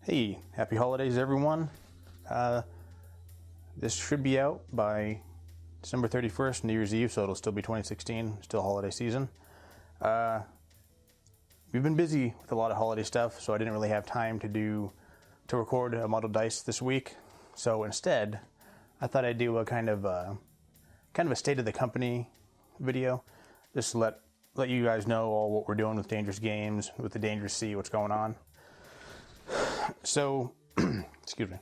Hey, happy holidays, everyone. This should be out by December 31st, New Year's Eve, so it'll still be 2016, still holiday season. We've been busy with a lot of holiday stuff, so I didn't really have time to record a Muddled Dice this week. So instead, I thought I'd do a kind of a state of the company video, just to let you guys know all what we're doing with Dangerous Games, with the Dangerous Sea, what's going on. So, excuse me.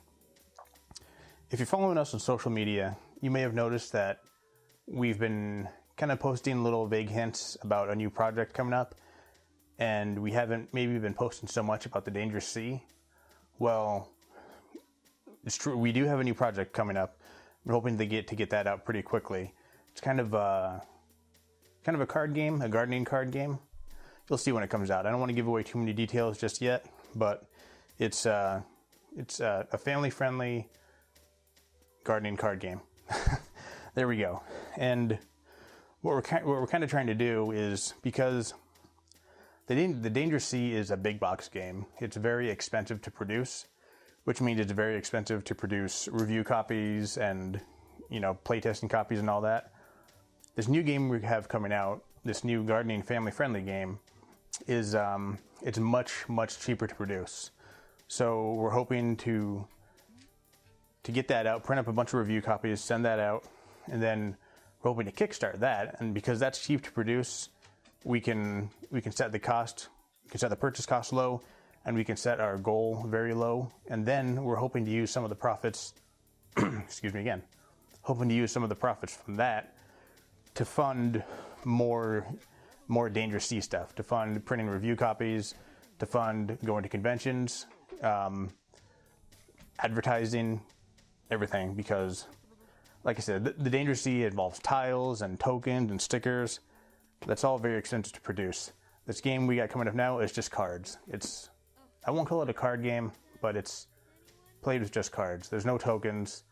If you're following us on social media, you may have noticed that we've been kind of posting little vague hints about a new project coming up, and we haven't maybe been posting so much about the Dangerous Sea. Well, it's true, we do have a new project coming up. We're hoping to get that out pretty quickly. It's kind of a card game, a gardening card game. You'll see when it comes out. I don't want to give away too many details just yet, but it's a family-friendly gardening card game. There we go. And what we're kind of trying to do is, because the Dangerous Sea is a big box game, it's very expensive to produce, which means it's very expensive to produce review copies and, playtesting copies and all that. This new game we have coming out, this new gardening family-friendly game, is it's much cheaper to produce. So we're hoping to get that out, print up a bunch of review copies, send that out, and then we're hoping to kickstart that. And because that's cheap to produce, we can set the cost, we can set the purchase cost low, and we can set our goal very low. And then we're hoping to use some of the profits, excuse me again, hoping to use some of the profits from that to fund more Dangerous Sea stuff, to fund printing review copies, to fund going to conventions, advertising, everything, because like I said, the Dangerous Sea involves tiles and tokens and stickers. That's all very expensive to produce. This game we got coming up now is just cards. I won't call it a card game, but it's played with just cards. There's no tokens,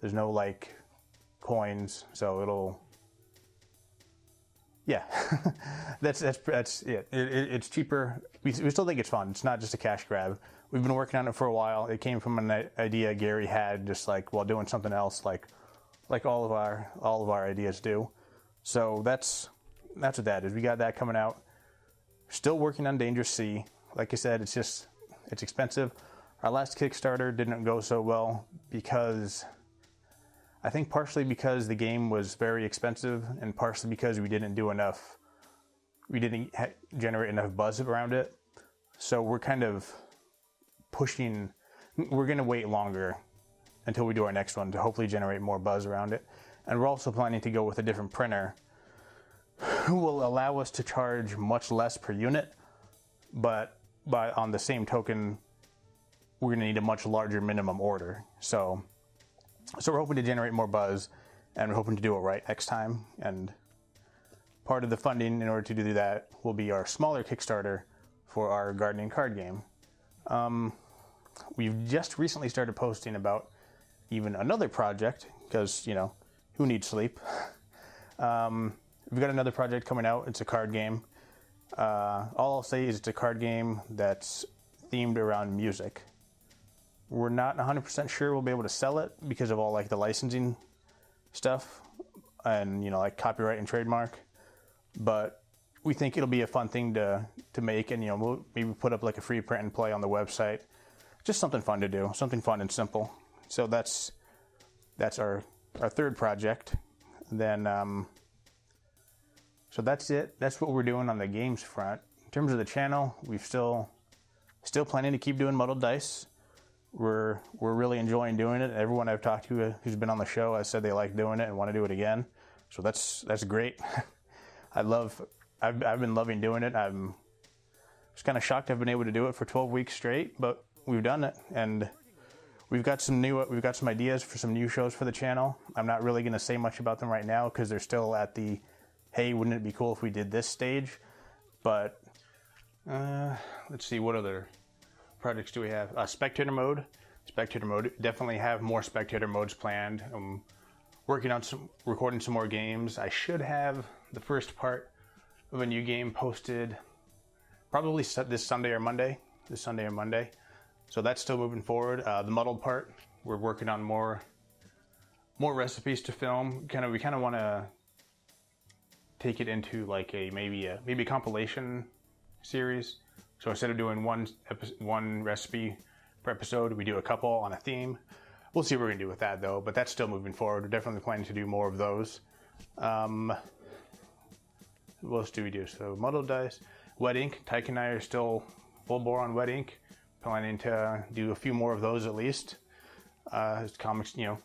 there's no coins, so that's it. It's cheaper. We still think it's fun. It's not just a cash grab. We've been working on it for a while. It came from an idea Gary had, just while doing something else, like all of our ideas do. So that's what that is. We got that coming out. Still working on Dangerous Sea. Like I said, it's expensive. Our last Kickstarter didn't go so well because, I think partially because the game was very expensive, and partially because we didn't generate enough buzz around it. So we're kind of pushing, we're going to wait longer until we do our next one to hopefully generate more buzz around it. And we're also planning to go with a different printer who will allow us to charge much less per unit, but on the same token, we're going to need a much larger minimum order. So we're hoping to generate more buzz, and we're hoping to do it right next time. And part of the funding in order to do that will be our smaller Kickstarter for our gardening card game. We've just recently started posting about even another project, because, who needs sleep? We've got another project coming out. It's a card game. All I'll say is it's a card game that's themed around music. We're not 100% sure we'll be able to sell it because of all the licensing stuff and copyright and trademark, but we think it'll be a fun thing to make, and we'll maybe put up a free print and play on the website. Just something fun to do, something fun and simple. So that's our third project. Then so that's it. That's what we're doing on the games front. In terms of the channel, we've still planning to keep doing Muddled Dice. We're really enjoying doing it. Everyone I've talked to who's been on the show has said they like doing it and want to do it again. So that's great. I've been loving doing it. I'm just kind of shocked I've been able to do it for 12 weeks straight, but we've done it, and we've got some ideas for some new shows for the channel. I'm not really going to say much about them right now because they're still at the, hey, wouldn't it be cool if we did this stage? But let's see, what other projects do we have? Spectator mode. Definitely have more spectator modes planned. I'm working on recording some more games. I should have the first part of a new game posted probably this Sunday or Monday. So that's still moving forward. The muddled part, we're working on more recipes to film. We kind of want to take it into like maybe a compilation series. So instead of doing one recipe per episode, we do a couple on a theme. We'll see what we're gonna do with that though, but that's still moving forward. We're definitely planning to do more of those. What else do we do? So Muddled Dice, Wet Ink. Tyke and I are still full bore on Wet Ink. Planning to do a few more of those at least. As comics, new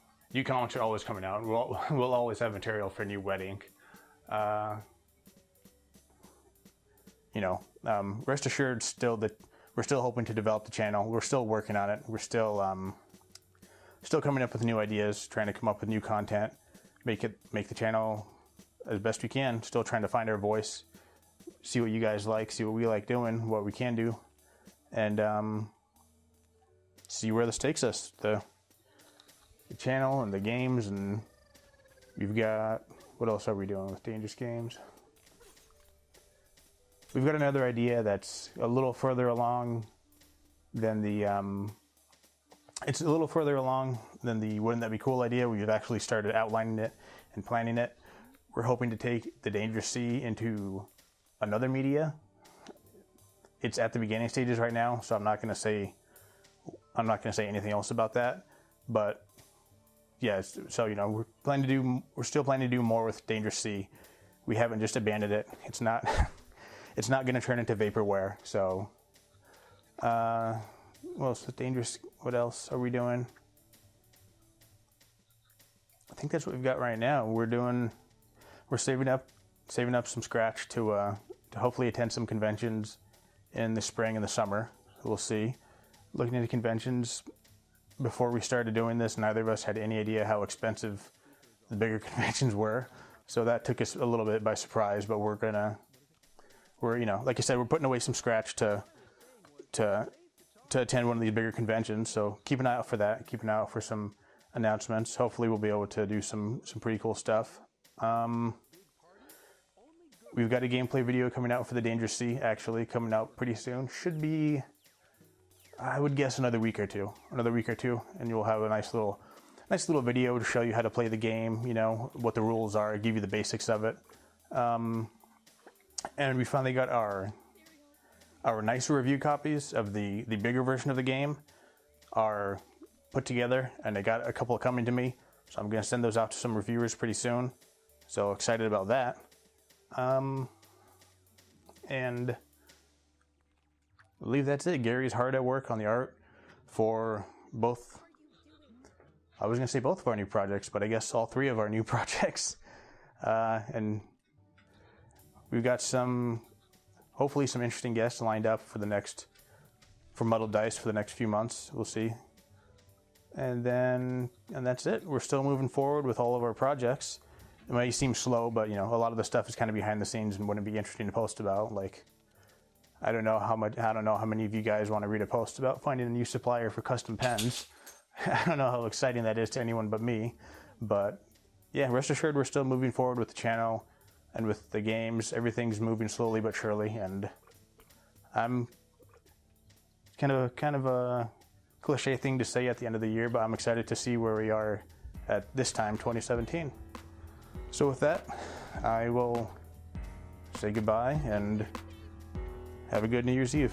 comics are always coming out. We'll always have material for new Wet Ink. Rest assured still that we're still hoping to develop the channel. We're still working on it. We're still coming up with new ideas, trying to come up with new content, make the channel as best we can. Still trying to find our voice, see what you guys like, see what we like doing, what we can do, and see where this takes us. The channel and the games, and we've got, what else are we doing with Dangerous Games? We've got another idea that's a little further along than the wouldn't that be cool idea. We've actually started outlining it and planning it. We're hoping to take the Dangerous Sea into another media. It's at the beginning stages right now, so I'm not going to say anything else about that. But yeah, so we're still planning to do more with Dangerous Sea. We haven't just abandoned it. It's not going to turn into vaporware. So, what else are we doing? I think that's what we've got right now. We're saving up some scratch to hopefully attend some conventions in the spring and the summer. We'll see. Looking into conventions, before we started doing this, neither of us had any idea how expensive the bigger conventions were. So that took us a little bit by surprise, but we're like I said, we're putting away some scratch to attend one of these bigger conventions. So keep an eye out for that. Keep an eye out for some announcements. Hopefully we'll be able to do some pretty cool stuff. We've got a gameplay video coming out for the Dangerous Sea, actually coming out pretty soon. Should be, I would guess, another week or two, and you'll have a nice little video to show you how to play the game, what the rules are, give you the basics of it. And we finally got our nicer review copies of the bigger version of the game are put together, and I got a couple coming to me, so I'm going to send those out to some reviewers pretty soon. So excited about that. And I believe that's it. Gary's hard at work on the art for both. I was going to say both of our new projects, but I guess all three of our new projects. And we've got hopefully some interesting guests lined up for Muddled Dice for the next few months. We'll see. And that's it. We're still moving forward with all of our projects. It might seem slow, but a lot of the stuff is kind of behind the scenes and wouldn't be interesting to post about. Like, I don't know how many of you guys want to read a post about finding a new supplier for custom pens. I don't know how exciting that is to anyone but me. But yeah, rest assured we're still moving forward with the channel and with the games. Everything's moving slowly but surely, and I'm kind of a cliche thing to say at the end of the year, but I'm excited to see where we are at this time, 2017. So with that, I will say goodbye and have a good New Year's Eve.